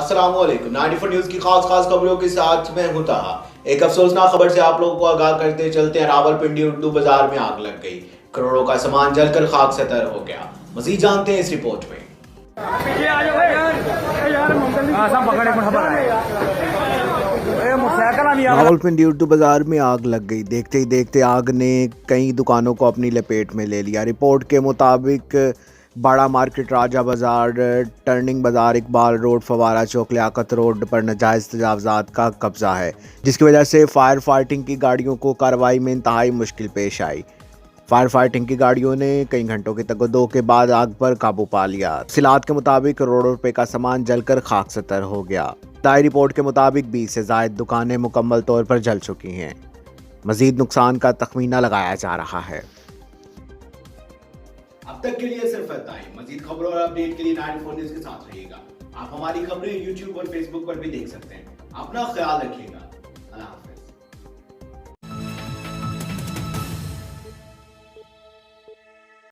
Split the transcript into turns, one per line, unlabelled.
अस्सलाम वालेकुम। 94 न्यूज की खास खबरों के साथ मैं हूं ताहा। एक अफसोसनाक खबर से आप लोगों को आगाह करते चलते हैं। रावलपिंडी उर्दू बाजार में आग लग गई, करोड़ों का सामान जलकर खाक सतर हो गया। मजीद जानते हैं इस रिपोर्ट में। रावलपिंडी उर्दू बाजार में आग लग गई। देखते ही देखते आग ने कई दुकानों को अपनी लपेट में ले लिया। रिपोर्ट के मुताबिक बड़ा मार्केट, राजा बाजार, टर्निंग बाजार, इकबाल रोड, फवारा चौक, लियाकत रोड पर नाजायज़ तजावज़ात का कब्जा है, जिसकी वजह से फायर फाइटिंग की गाड़ियों को कार्रवाई में इंतहाई मुश्किल पेश आई। फायर फाइटिंग की गाड़ियों ने कई घंटों की तगदो के बाद आग पर काबू पा लिया। तफसीलात के मुताबिक करोड़ों रुपए का सामान जलकर खाक सतर हो गया। ताई रिपोर्ट के मुताबिक 20 से ज़ायद दुकानें मुकम्मल तौर पर जल चुकी हैं। मजीद नुकसान का तखमीना लगाया जा रहा है। अब तक के लिए सिर्फ इतना ही। मजीद खबरों और अपडेट के लिए 94 न्यूज के साथ रहिएगा। आप हमारी खबरें यूट्यूब और फेसबुक पर भी देख सकते हैं। अपना ख्याल रखिएगा। अल्लाह हाफ़िज़।